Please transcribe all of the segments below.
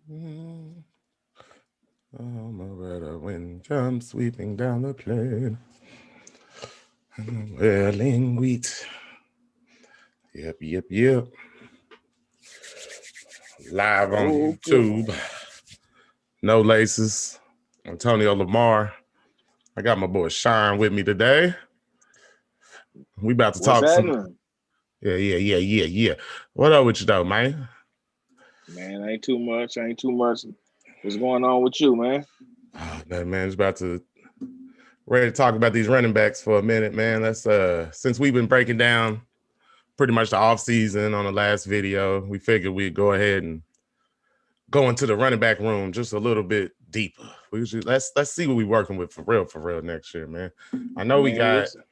Mm, over the wind comes sweeping down the plain. Whirling wheat. Yep. Live on Okay. YouTube. No laces. Antonio Lamar. I got my boy Shine with me today. We about to What's talk some. happening? Yeah. What up with you though, man? Man, ain't too much. Ain't too much. What's going on with you, man? Oh, man, it's about to ready to talk about these running backs for a minute, man. Let's since we've been breaking down pretty much the off season on the last video, we figured we'd go ahead and go into the running back room just a little bit deeper. Let's see what we're working with for real next year, man. I know we Man, got listen.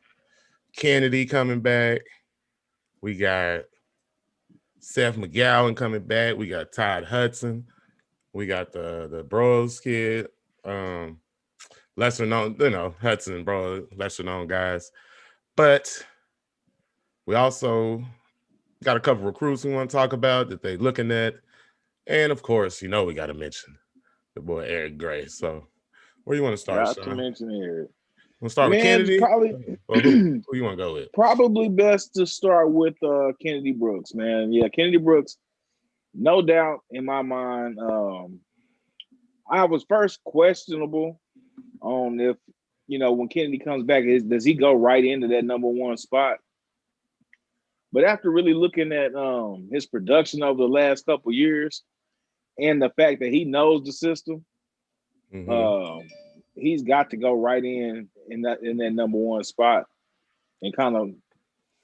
Kennedy coming back. We got Seth McGowan coming back. We got Todd Hudson. We got the Bros kid. Um, lesser known, Hudson, bro, lesser known guys. But we also got a couple recruits we want to talk about that they looking at. And of course, we got to mention the boy Eric Gray. So where you want to start, Got to Sean? mention here. Want to start with Man, it's Kennedy? probably Or who you want to go with? probably best to start with Kennedy Brooks, man. Yeah, Kennedy Brooks, no doubt in my mind. I was first questionable on if, when Kennedy comes back, does he go right into that number one spot? But after really looking at his production over the last couple years and the fact that he knows the system, Mm-hmm. um, he's got to go right in that number one spot and kind of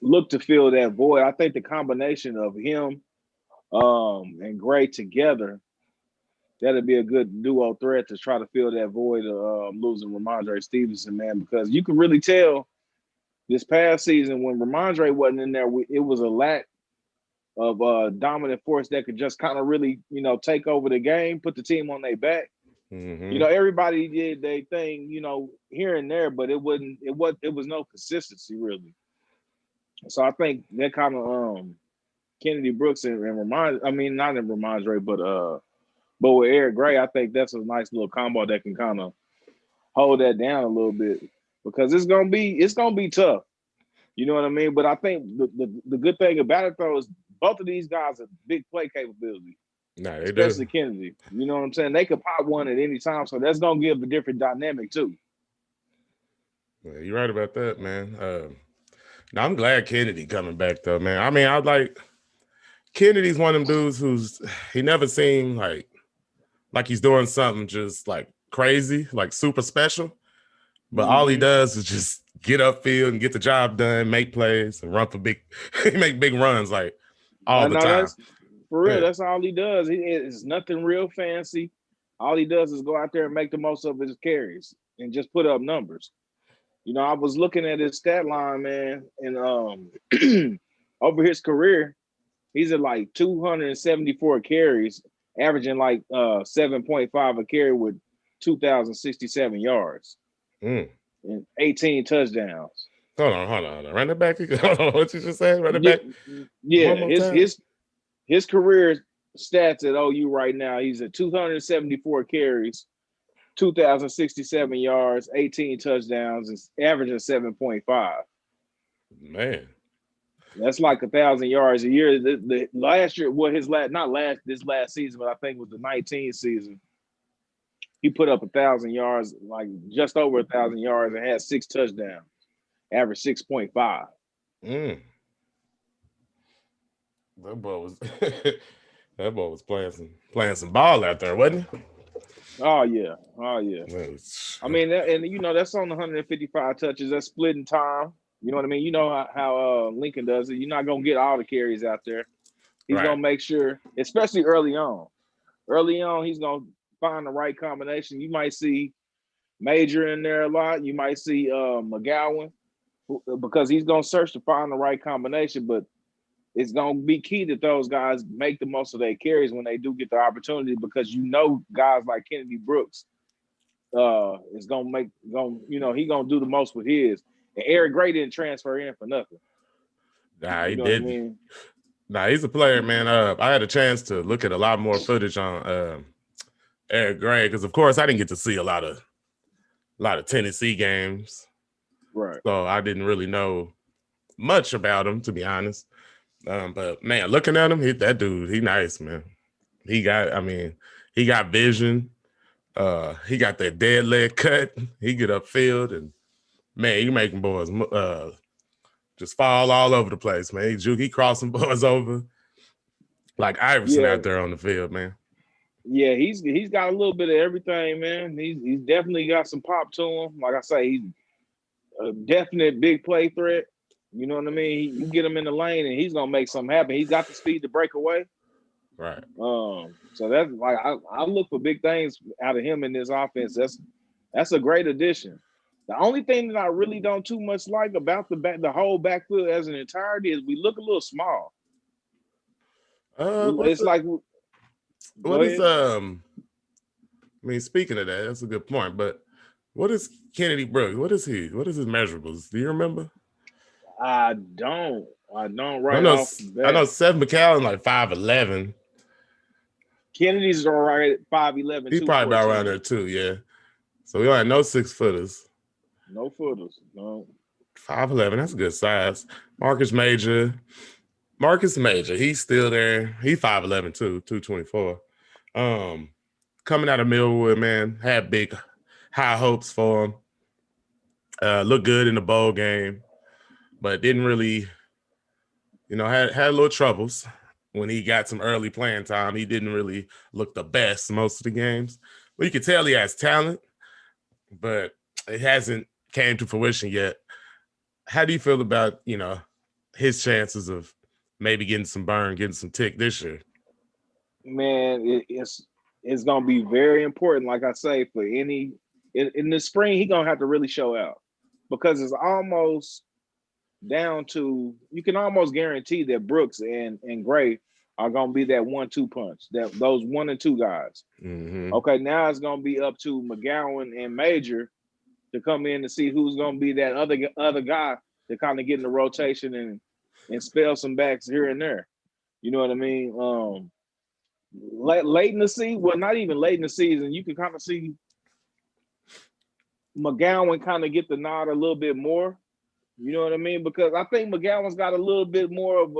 look to fill that void. I think the combination of him and Gray together, that'll be a good duo threat to try to fill that void of losing Ramondre Stevenson, man, because you can really tell this past season when Ramondre wasn't in there, it was a lack of dominant force that could just kind of really, take over the game, put the team on their back. Mm-hmm. Everybody did their thing, here and there, but it was no consistency really. So I think that kind of Kennedy Brooks and I mean not in Ramondre, but with Eric Gray, I think that's a nice little combo that can kind of hold that down a little bit because it's gonna be tough. You know what I mean? But I think the good thing about it though is both of these guys have big play capability, Nah, they do. especially Kennedy. You know what I'm saying? They could pop one at any time, so that's gonna give a different dynamic too. Yeah, you're right about that, man. Now I'm glad Kennedy coming back though, man. I mean, I like Kennedy's one of them dudes he never seemed like he's doing something just like crazy, like super special. But all he Hmm. does is just get upfield and get the job done, make plays, and run for big. He make big runs like all I the know time. that's for real. Yeah. That's all he does. It's nothing real fancy. All he does is go out there and make the most of his carries and just put up numbers. I was looking at his stat line, man, and over his career, he's at like 274 carries, averaging like 7.5 a carry with 2,067 yards Mm. and 18 touchdowns. Hold on. Run it back. Hold on. What you just said? Run it Yeah, back one yeah. more His time. his his career stats at OU right now, he's at 274 carries, 2,067 yards, 18 touchdowns, and averaging 7.5. Man. That's like 1,000 yards a year. The last year, well, his last not last this last season, but I think it was the 19 season. He put up 1,000 yards, like just over 1,000 yards, and had 6 touchdowns, average 6.5. Mm. That boy was that boy was playing some ball out there, wasn't he? Oh yeah, oh yeah. I mean, and that's on 155 touches. That's splitting time. You know what I mean? You know how Lincoln does it. You're not gonna get all the carries out there. He's Right. gonna make sure, especially early on. Early on, he's gonna find the right combination. You might see Major in there a lot. You might see McGowan because he's gonna search to find the right combination. But it's gonna be key that those guys make the most of their carries when they do get the opportunity because guys like Kennedy Brooks is gonna he gonna do the most with his. And Eric Gray didn't transfer in for nothing. Nah, he You know what I didn't. mean? Nah, he's a player, man. I had a chance to look at a lot more footage on Eric Gray, because of course I didn't get to see a lot of Tennessee games, Right. so I didn't really know much about him, to be honest. But man, looking at him, that dude, he nice, man. I mean, he got vision. He got that dead leg cut. He get upfield, and man, he making boys just fall all over the place, man. He crossing boys over like Iverson Yeah, out there on the field, man. yeah, he's got a little bit of everything, man. He's definitely got some pop to him. Like I say, he's a definite big play threat. You know what I mean? You get him in the lane, and he's gonna make something happen. He's got the speed to break away. Right. So that's like I look for big things out of him in this offense. That's a great addition. The only thing that I really don't too much like about the whole backfield as an entirety is we look a little small. What's It's the, like go what is ahead. I mean, speaking of that, that's a good point. But what is Kennedy Brooks? What is he? What is his measurables? Do you remember? I don't. I don't I right know. off the I know bat. Seth McCown like 5'11". Kennedy's all right at 5'11", He's probably about around 214. there too. Yeah. So we only know 6-footers. No footers. No. 5'11". That's a good size. Marcus Major. Marcus Major. He's still there. He's 5'11" too. 224. Um, Coming out of Millwood, man, had big high hopes for him. Looked good in the bowl game, but didn't really, had a little troubles when he got some early playing time. He didn't really look the best most of the games. Well, you can tell he has talent, but it hasn't came to fruition yet. How do you feel about, his chances of maybe getting some burn, getting some tick this year? Man, it's gonna be very important, like I say, for any in the spring, he gonna have to really show out because it's almost down to you can almost guarantee that Brooks and Gray are gonna be that 1-2 punch, that those 1 and 2 guys. Mm-hmm. Okay, now it's gonna be up to McGowan and Major to come in to see who's gonna be that other guy to kind of get in the rotation and spell some backs here and there. You know what I mean? Late in the season, well, not even late in the season, you can kind of see McGowan kind of get the nod a little bit more. You know what I mean? Because I think McGowan's got a little bit more of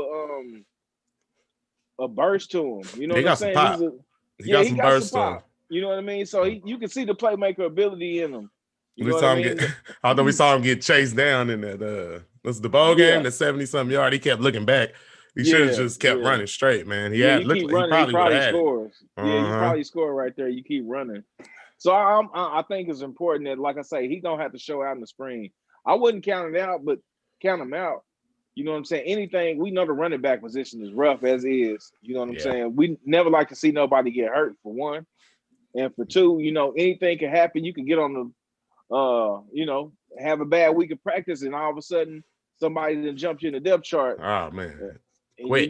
a burst to him. You know He what I'm got some saying? pop. He Yeah, got he some got some burst to him. pop. You know what I mean? So you can see the playmaker ability in him. You We know what I saw him get. mean? Although we saw him get chased down in that. Was the ball game? Yeah, The 70-something yard. He kept looking back. He should have yeah, just kept yeah. running straight, man. He Yeah, had you looked keep like he running, he probably would have probably had it. scores. Yeah, you Uh-huh. probably score right there. You keep running. So I think it's important that, like I say, he don't have to show out in the spring. I wouldn't count it out, but count him out. You know what I'm saying? Anything we know the running back position is rough as is. You know what I'm Yeah. saying? We never like to see nobody get hurt for one, and for two, anything can happen. You can get on have a bad week of practice, and all of a sudden somebody then jumps you in the depth chart. Oh man. And Quick.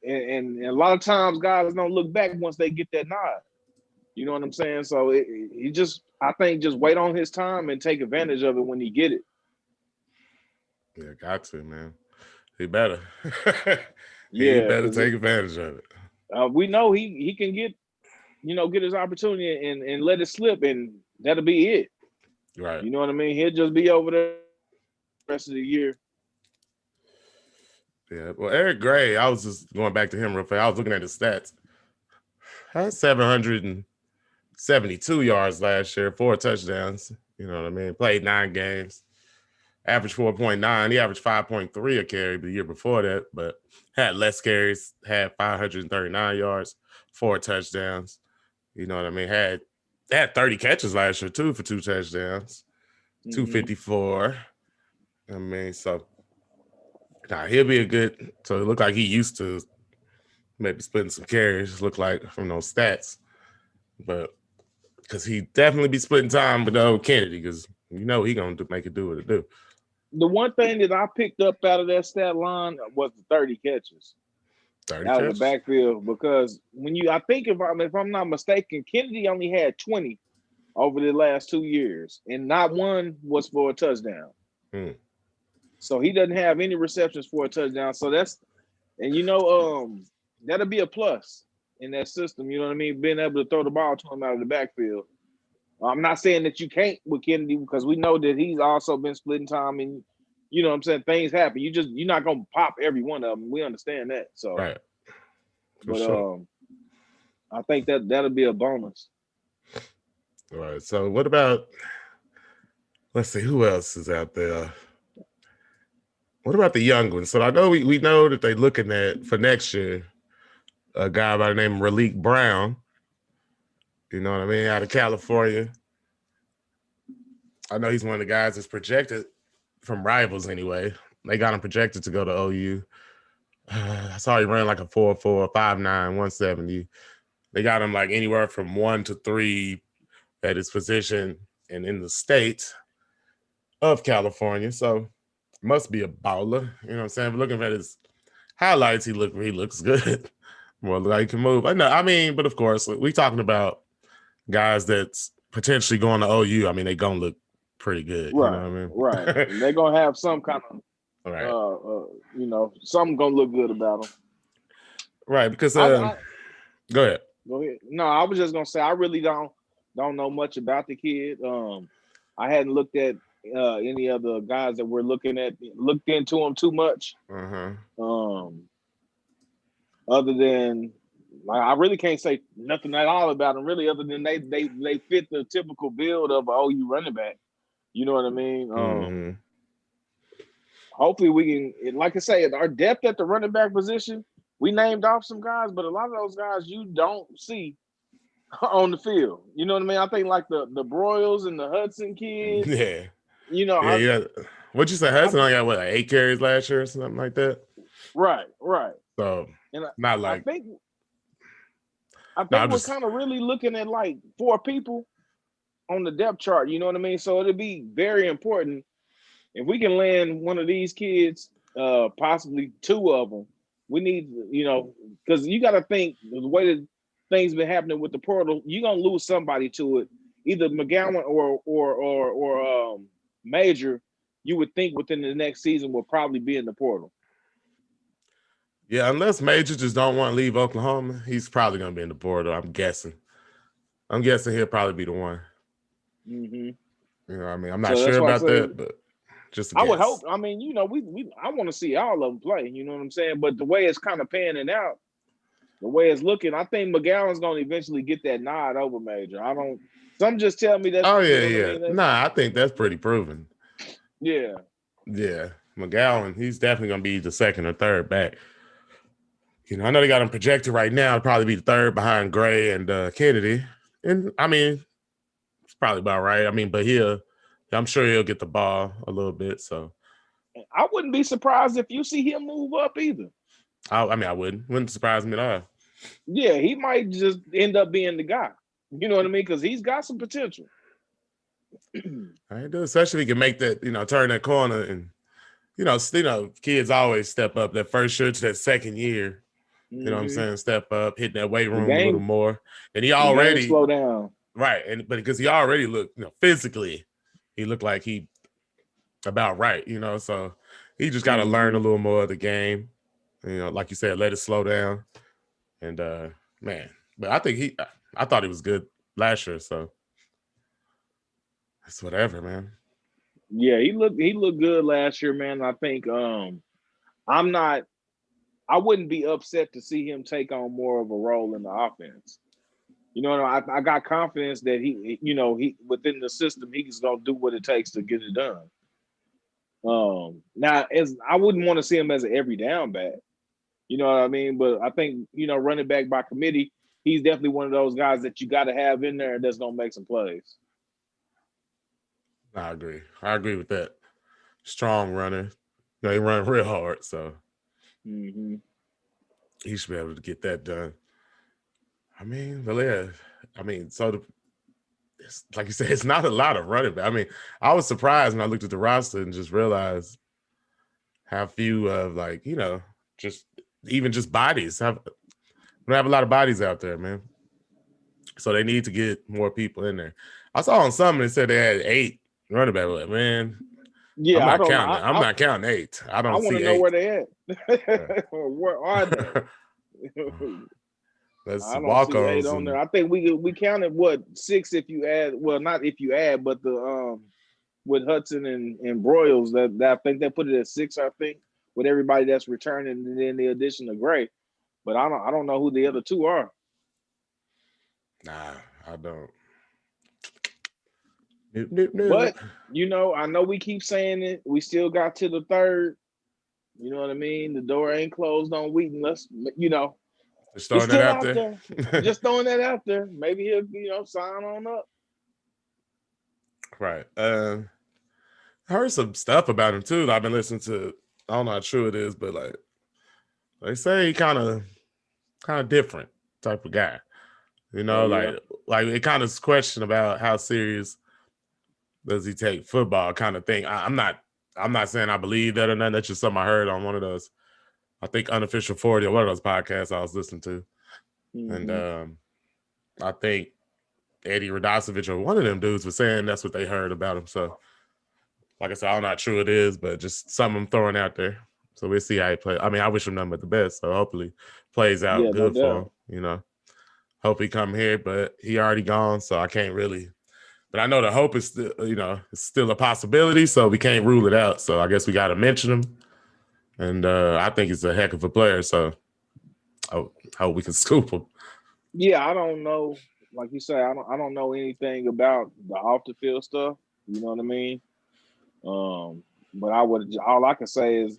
and a lot of times guys don't look back once they get that nod. You know what I'm saying? So he just, I think, just wait on his time and take advantage of it when he get it. Yeah, got to, man. He better. He Yeah, better because take advantage of it. we know he can get his opportunity and let it slip, and that'll be it. Right. You know what I mean? He'll just be over there the rest of the year. Yeah. Well, Eric Gray, I was just going back to him real fast. I was looking at his stats. Had 772 yards last year, 4 touchdowns. You know what I mean? Played 9 games. Average 4.9. He averaged 5.3 a carry the year before that, but had less carries, had 539 yards, 4 touchdowns. You know what I mean? Had 30 catches last year too for 2 touchdowns, Mm-hmm. 254. I mean, so he'll be a good. So it looked like he used to maybe splitting some carries. Look like from those stats, but because he definitely be splitting time with old Kennedy because he gonna make it do what it do. The one thing that I picked up out of that stat line was the 30 catches 30 out of the catches. backfield, because I think if I'm not mistaken, Kennedy only had 20 over the last 2 years, and not one was for a touchdown. So he doesn't have any receptions for a touchdown. So that'll be a plus. in that system. You know what I mean? Being able to throw the ball to him out of the backfield. I'm not saying that you can't with Kennedy because we know that he's also been splitting time and you know what I'm saying, things happen. You're not gonna pop every one of them. We understand that. So, Right. For but sure. I think that'll be a bonus. All right. So what about? Let's see who else is out there. What about the young ones? So I know we know that they're looking at for next year a guy by the name of Raleek Brown. You know what I mean? Out of California. I know he's one of the guys that's projected from rivals anyway. They got him projected to go to OU. I saw he ran like a 4.4, 5.9, 170. They got him like anywhere from 1 to 3 at his position and in the state of California. So must be a baller. You know what I'm saying? But looking at his highlights, he looks good. More like he can move. I mean, but of course, we talking about guys that's potentially going to OU. I mean, they gonna look pretty good. You know Right, what I mean? right. And they're gonna have some kind of Right. something gonna look good about them. Right, because I go ahead. Go ahead. No, I was just gonna say I really don't know much about the kid. I hadn't looked at any of the guys that we're looked into him too much. Other than like I really can't say nothing at all about them really, other than they fit the typical build of an OU running back. You know what I mean? Hopefully we can, like I say, our depth at the running back position, we named off some guys, but a lot of those guys you don't see on the field. You know what I mean? I think like the Broyles and the Hudson kids. Yeah. You know, yeah. What'd you say? Hudson only got what, like 8 carries last year or something like that? Right. So and not like I think we're kind of really looking at like 4 people on the depth chart. You know what I mean? So it'll be very important if we can land one of these kids, possibly 2 of them. We need, because you got to think the way that things been happening with the portal, you're gonna lose somebody to it, either McGowan or Major. You would think within the next season will probably be in the portal. Yeah, unless Major just don't want to leave Oklahoma, he's probably gonna be in the portal. I'm guessing he'll probably be the one. Mm-hmm. You know what I mean? I'm not sure about that, but just I would hope. I mean, I want to see all of them play. You know what I'm saying? But the way it's kind of panning out, the way it's looking, I think McGowan's going to eventually get that nod over Major. Some just tell me that. Oh yeah, yeah. Nah, I think that's pretty proven. Yeah. Yeah, McGowan, he's definitely going to be the second or third back. I know they got him projected right now to probably be the third behind Gray and Kennedy. And I mean, it's probably about right. I mean, but I'm sure he'll get the ball a little bit. So I wouldn't be surprised if you see him move up either. I wouldn't surprise me at all. Yeah, he might just end up being the guy. You know what I mean? Because he's got some potential. I do, especially if he can make that, turn that corner and, kids always step up that first year to that second year. You know what I'm saying? Step up, hitting that weight room a little more. And he already slow down. Right. But because he already looked, physically, he looked like he about right, so he just got to learn a little more of the game. Like you said, let it slow down. And man, but I think I thought he was good last year, so it's whatever, man. Yeah, he looked good last year, man. I think I wouldn't be upset to see him take on more of a role in the offense. I got confidence that he within the system, he's gonna do what it takes to get it done. Now, I wouldn't want to see him as an every down back. You know what I mean? But I think, running back by committee, he's definitely one of those guys that you got to have in there that's gonna make some plays. I agree with that. Strong runner. He run real hard, so he should be able to get that done. I mean, like you said, it's not a lot of running back. I mean, I was surprised when I looked at the roster and just realized how few of just bodies. We don't have a lot of bodies out there, man. So they need to get more people in there. I saw on some that said they had 8 running back. Like, man, yeah, I'm not counting 8. I don't see 8. I want to know where they at. Where are they? Let's I don't see 8 walk-ons on there. and I think we counted what 6 if you add. Well, not if you add, but the with Hudson and Broyles that I think they put it at 6. I think with everybody that's returning and then the addition of Gray. But I don't know who the other 2 are. nah, I don't. Nope. But I know we keep saying it. We still got to the 3rd. You know what I mean? The door ain't closed on Wheaton. Let's Just it's throwing that still out out there. there. Just throwing that out there. Maybe he'll sign on up. Right. I heard some stuff about him too. I've been listening to. I don't know how true it is, but like they say he kind of different type of guy. Oh yeah. Like it kind of question about how serious does he take football kind of thing. I'm not saying I believe that or nothing. That's just something I heard on one of those, I think Unofficial 40 or one of those podcasts I was listening to. Mm-hmm. And I think Eddie Radosevich or one of them dudes was saying that's what they heard about him. So like I said, I don't know how true it is, but just something I'm throwing out there. So we'll see how he plays. I mean, I wish him nothing but the best. So hopefully plays out Yeah, no good for doubt. him, Hope he come here, but he already gone. So I can't really. But I know the hope is still, it's still a possibility. So we can't rule it out. So I guess we got to mention him. And I think he's a heck of a player. So I hope we can scoop him. Yeah, I don't know. Like you say, I don't know anything about the off the field stuff. You know what I mean? But all I can say is,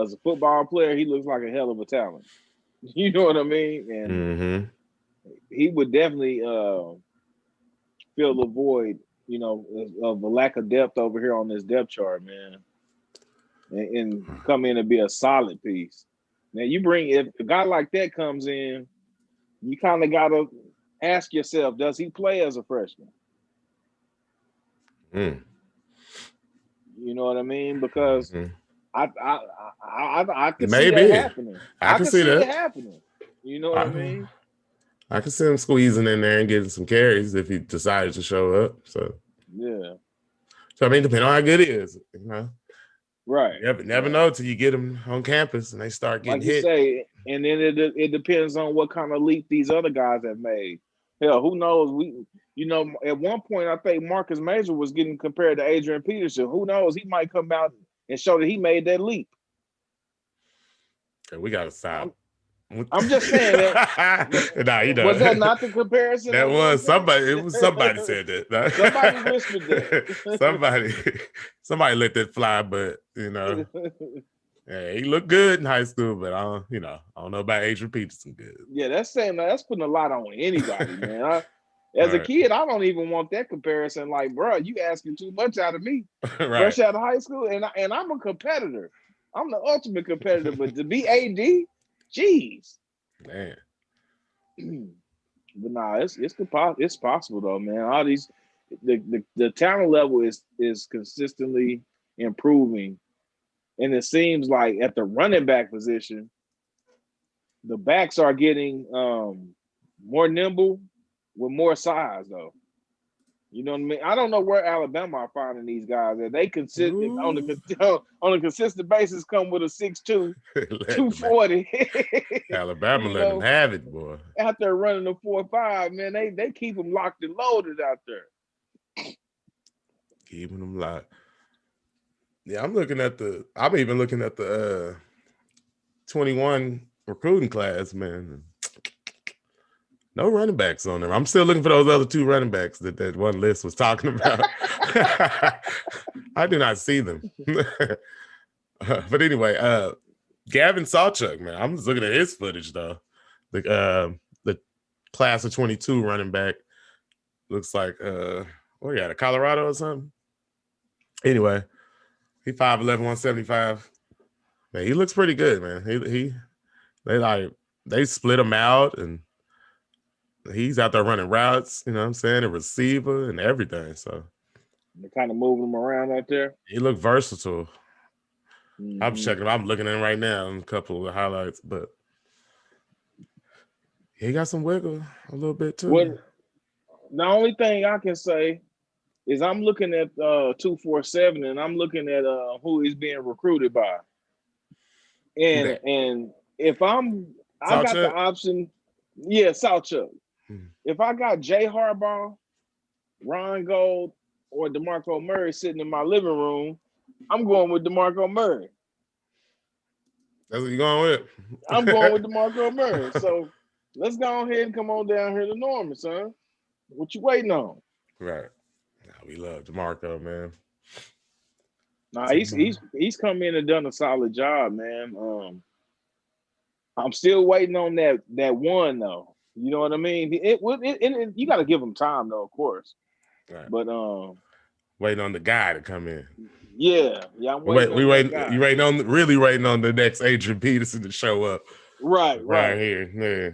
as a football player, he looks like a hell of a talent. You know what I mean? And Mm-hmm. he would definitely fill the void, of a lack of depth over here on this depth chart, man. And come in and be a solid piece. Now if a guy like that comes in, you kind of gotta ask yourself, does he play as a freshman? Mm. You know what I mean? Because Mm-hmm. I can see that Maybe. happening. I I can can see see it that. happening. You know what I mean? I can see him squeezing in there and getting some carries if he decided to show up. So Yeah. I mean, depending on how good he is, Right. You never Right. know till you get him on campus and they start getting Like you hit. say, and then it depends on what kind of leap these other guys have made. Hell, who knows? At one point I think Marcus Major was getting compared to Adrian Peterson. Who knows? He might come out and show that he made that leap. Okay, we gotta stop. I'm just saying that. Nah, Was that not the comparison that at one was point? somebody. It was somebody said that. Somebody whispered somebody, somebody let that fly. But that. yeah, he looked good in high school. But I don't know about Adrian Peterson. Good. Yeah, that's putting a lot on anybody, man. As a Right. kid, I don't even want that comparison. Like, bro, you asking too much out of me. Right. Fresh out of high school, and I'm a competitor. I'm the ultimate competitor. But to be AD, jeez. Man. But nah, it's possible though, man. All these the talent level is consistently improving, and it seems like at the running back position, the backs are getting more nimble with more size though. You know what I mean? I don't know where Alabama are finding these guys. That they consistent on a consistent basis come with a 6'2", 240. Alabama you letting them know, have it, boy. out there running the 4.5, man, they keep them locked and loaded out there. Keeping them locked. Yeah, I'm even looking at the 21 recruiting class, man. No running backs on there. I'm still looking for those other 2 running backs that one list was talking about. I do not see them. But anyway, Gavin Sawchuk, man. I'm just looking at his footage though. The class of 22 running back looks like what you got, Colorado or something? Anyway, he 5'11", 175. Man, he looks pretty good, man. They split him out and he's out there running routes, you know what I'm saying, a receiver and everything. So they're kind of moving him around out there. He looked versatile. Mm-hmm. I'm checking him. I'm looking at him right now in a couple of highlights, but he got some wiggle a little bit too. The only thing I can say is I'm looking at 247 and I'm looking at who he's being recruited by. And if I got the option, Yeah, South Chuck. Hmm. If I got Jay Harbaugh, Ron Gold, or Demarco Murray sitting in my living room, I'm going with Demarco Murray. That's what you going with? I'm going with DeMarco Murray. So let's go ahead and come on down here to Norman, son. What you waiting on? Right. Nah, we love DeMarco, man. Nah, he's come in and done a solid job, man. I'm still waiting on that one though. You know what I mean? You got to give him time though, of course. Right. But Waiting on the guy to come in. yeah, I'm waiting on that guy. You really waiting on the next Adrian Peterson to show up. Right. Here. Yeah.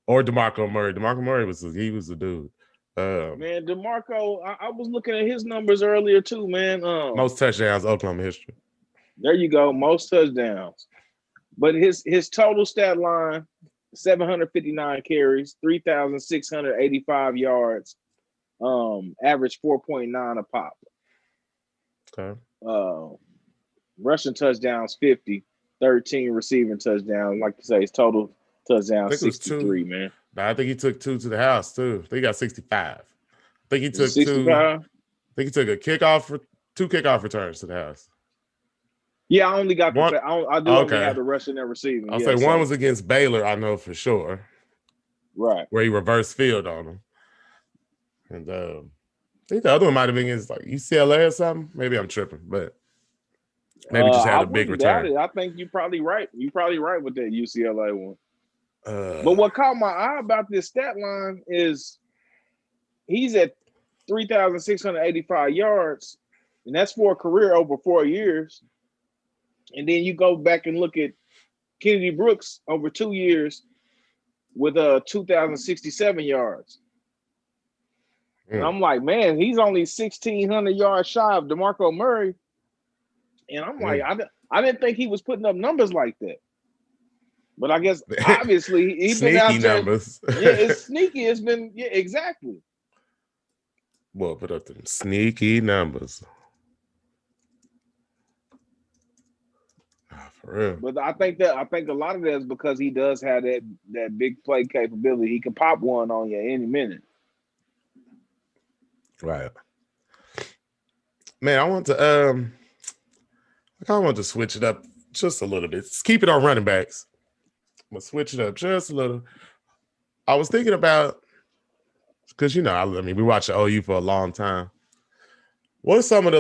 Or DeMarco Murray. DeMarco Murray was the dude. Man, DeMarco, I was looking at his numbers earlier too, man. Most touchdowns Oklahoma history. There you go, most touchdowns. But his total stat line, 759 carries, 3,685 yards, average 4.9 a pop. Okay. Rushing touchdowns 50, 13 receiving touchdowns. Like you say, his total touchdowns 63, man. I think he took 2 to the house too. I think he got 65. I think he took 65? 2. I think he took a kickoff for 2 kickoff returns to the house. Yeah, I only got one. I do only have the rushing and receiving. I'll say one was against Baylor, I know for sure. Right. Where he reversed field on him. And I think the other one might have been against like UCLA or something. Maybe I'm tripping, but maybe just had a big return. I think you're probably right. You're probably right with that UCLA one. But what caught my eye about this stat line is he's at 3,685 yards, and that's for a career over 4 years. And then you go back and look at Kennedy Brooks over 2 years with 2,067 yards. And I'm like, man, he's only 1,600 yards shy of DeMarco Murray. And I'm like, I didn't think he was putting up numbers like that. But I guess obviously he's been out there. Numbers. Yeah, it's sneaky. It's been exactly. Well, put up them sneaky numbers. For real. But I think a lot of that is because he does have that big play capability. He can pop one on you any minute. Right. Man, I kind of want to switch it up just a little bit. Just keep it on running backs. I'm gonna switch it up just a little. I was thinking about, because we watched the OU for a long time. What's some of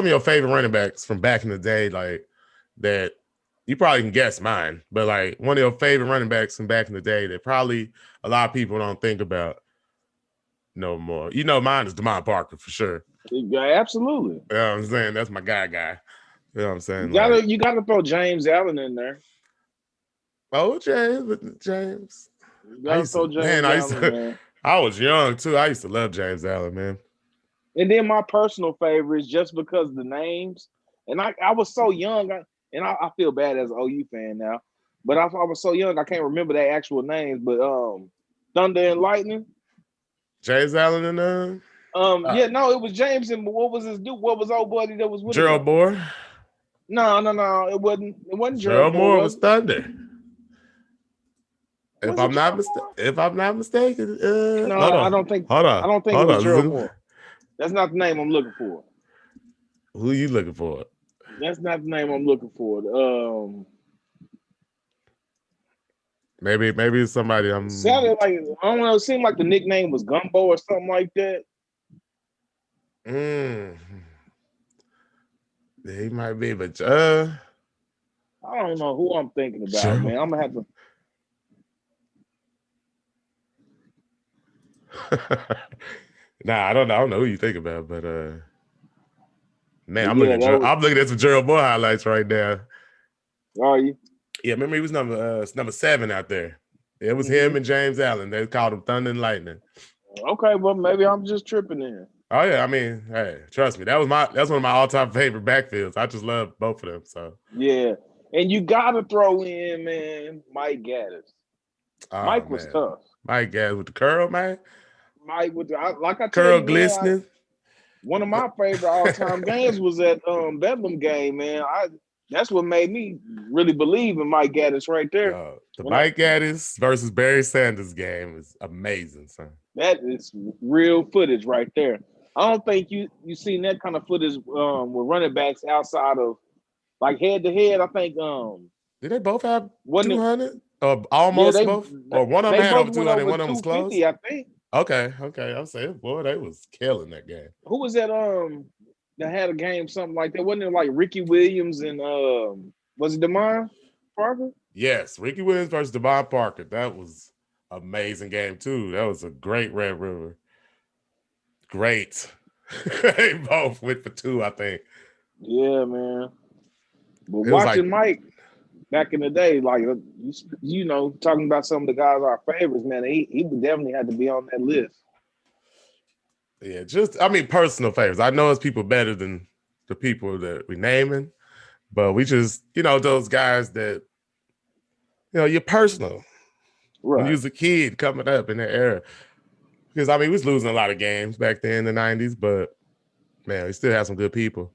your favorite running backs from back in the day, like that you probably can guess mine, but like one of your favorite running backs from back in the day that probably a lot of people don't think about no more. Mine is Devon Parker for sure. Yeah, absolutely. You know what I'm saying? That's my guy. You know what I'm saying? You gotta throw James Allen in there. Oh, James. Man. I was young too. I used to love James Allen, man. And then my personal favorite is just because of the names. And I was so young, and I feel bad as an OU fan now, but I was so young I can't remember their actual names. But Thunder and Lightning. James Allen and it was James and what was his dude? What was old buddy that was with Gerald Moore? No, it wasn't. It wasn't Gerald Moore. Was Thunder. If I'm not mistaken, no, I don't think. Hold on. I don't think it was Gerald Moore. That's not the name I'm looking for. Who are you looking for? That's not the name I'm looking for. Maybe it's somebody I'm. Sounded like, I don't know. It seemed like the nickname was Gumbo or something like that. He might be, but I don't know who I'm thinking about, man. I'm gonna have to. Nah, I don't know who you think about, but man, I'm looking at some Gerald Moore highlights right now. Are you? Yeah, remember he was number 7 out there. It was him and James Allen. They called him Thunder and Lightning. Okay, well maybe I'm just tripping in. Oh yeah, I mean, hey, trust me, that's one of my all-time favorite backfields. I just love both of them. So yeah, and you gotta throw in, man, Mike Gaddis. Mike was tough. Mike Gaddis with the curl, man. Mike with the curl glistening. One of my favorite all-time games was that Bedlam game, man. That's what made me really believe in Mike Gaddis right there. Yo, the When I, Mike Gaddis versus Barry Sanders game is amazing, son. that is real footage right there. I don't think you seen that kind of footage with running backs outside of like head to head. I think Did they both have wasn't it, 200? Or yeah, almost both? Or one of them they had both over went 200 and over one of them was close? 250, I think. Okay. I'm saying, boy, they was killing that game. Who was that had a game something like that? Wasn't it like Ricky Williams and was it Demar Parker? Yes, Ricky Williams versus Devon Parker. That was amazing game, too. That was a great Red River. Great. They both went for two, I think. Yeah, man. But It was like, watching Mike back in the day, like you know, talking about some of the guys our favorites, man, he would definitely have to be on that list. yeah, I mean, personal favorites. I know it's people better than the people that we naming, but we just, those guys that, you're personal. When you Right. was a kid coming up in that era. Because, I mean, we was losing a lot of games back then in the 90s, but, man, we still had some good people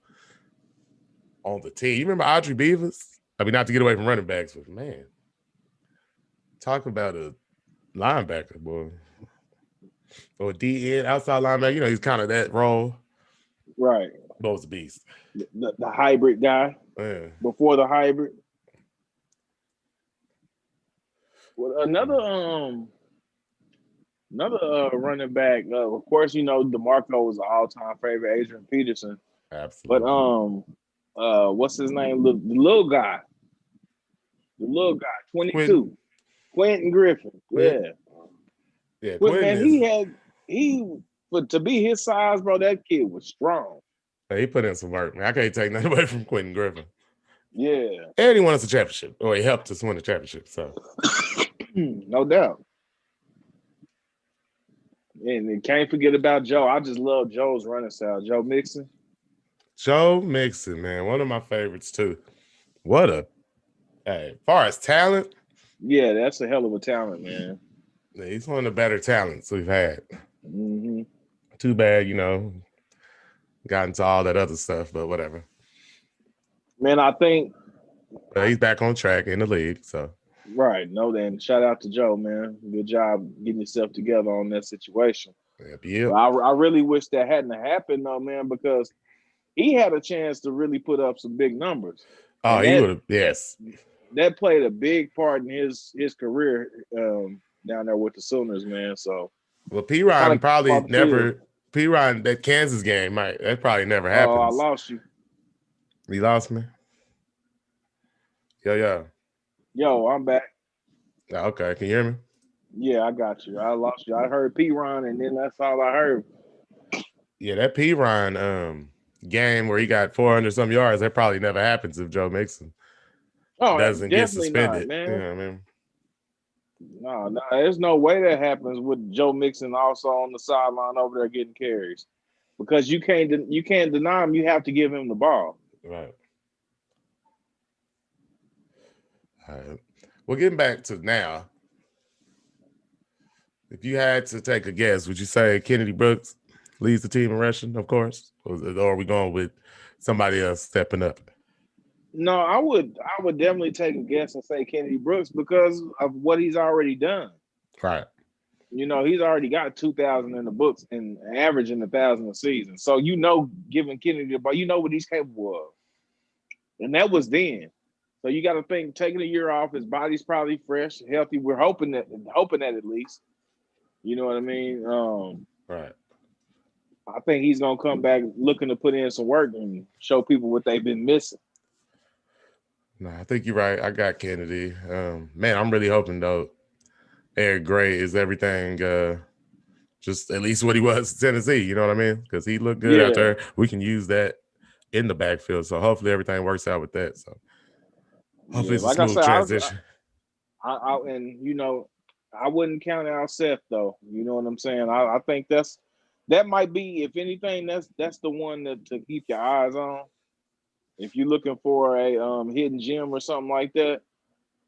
on the team. You remember Audrey Beavers? I mean, not to get away from running backs, but, man, talk about a linebacker, boy. Or DN, outside linebacker. He's kind of that role. Right. Bo's a beast. The hybrid guy Yeah. before the hybrid. Well, another running back. Of course, Demarco was an all-time favorite. Adrian Peterson, but Absolutely. what's his name? The little guy, 22, Quentin. Quentin Griffin. Yeah, Yeah, but Quentin man, is. but to be his size, bro, that kid was strong. He put in some work, man. I can't take nothing away from Quentin Griffin. Yeah, And he won us a championship, or he helped us win the championship. So, no doubt. And can't forget about Joe. I just love Joe's running style. Joe Mixon. Joe Mixon, man, one of my favorites too. As far as talent, Yeah, that's a hell of a talent, man. he's one of the better talents we've had. Mm-hmm. Too bad, got into all that other stuff, but whatever. Man, I think But he's back on track in the league, so. right. No, then shout out to Joe, man. Good job getting yourself together on that situation. Yep. But I really wish that hadn't happened, though, man, because he had a chance to really put up some big numbers, Oh, and he would have. Yes. that played a big part in his career down there with the Sooners, man. So, Well, P-Ron probably field. never. P-Ron, that Kansas game, that probably never Oh, I happens. lost you. You lost me? Yo. Yo, I'm back. Okay, can you hear me? Yeah, I got you. I lost you. I heard P-Ron, and then that's all I heard. Yeah, that P-Ron game where he got 400 some yards, that probably never happens if Joe Mixon doesn't get definitely not, suspended. man. You know what I mean? No, there's no way that happens with Joe Mixon also on the sideline over there getting carries, because you can't deny him. You have to give him the ball. Right. All right. Well, getting back to now, if you had to take a guess, would you say Kennedy Brooks leads the team in rushing, of course? Or are we going with somebody else stepping up? No, I would definitely take a guess and say Kennedy Brooks because of what he's already done. Right. He's already got 2,000 in the books and averaging 1,000 a season. So giving Kennedy the ball, what he's capable of, and that was then. So you got to think, taking a year off, his body's probably fresh, healthy. We're hoping that at least. You know what I mean? Right. I think he's gonna come back looking to put in some work and show people what they've been missing. No, I think you're right. I got Kennedy. Man, I'm really hoping though Eric Gray is everything just at least what he was in Tennessee, you know what I mean? Because he looked good out there. We can use that in the backfield. So hopefully everything works out with that. So hopefully it's a Like I smooth said, transition. I wouldn't count out Seth though. You know what I'm saying? I think that might be, if anything, that's the one to keep your eyes on. If you're looking for a hidden gem or something like that,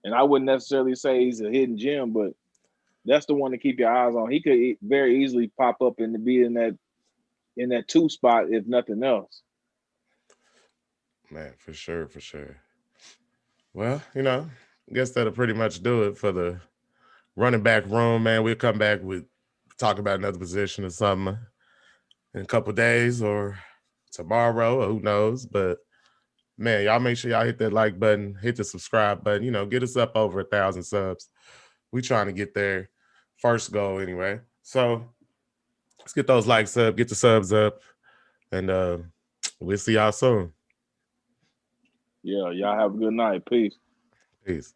and I wouldn't necessarily say he's a hidden gem, but that's the one to keep your eyes on. He could very easily pop up and be in that 2 spot if nothing else. Man, for sure. Well, I guess that'll pretty much do it for the running back room, man. We'll come back with talk about another position or something in a couple days or tomorrow, or who knows. But man, y'all make sure y'all hit that like button, hit the subscribe button. Get us up over 1,000 subs. We trying to get there. First goal anyway. So let's get those likes up, get the subs up, and we'll see y'all soon. Yeah, y'all have a good night. Peace. Peace.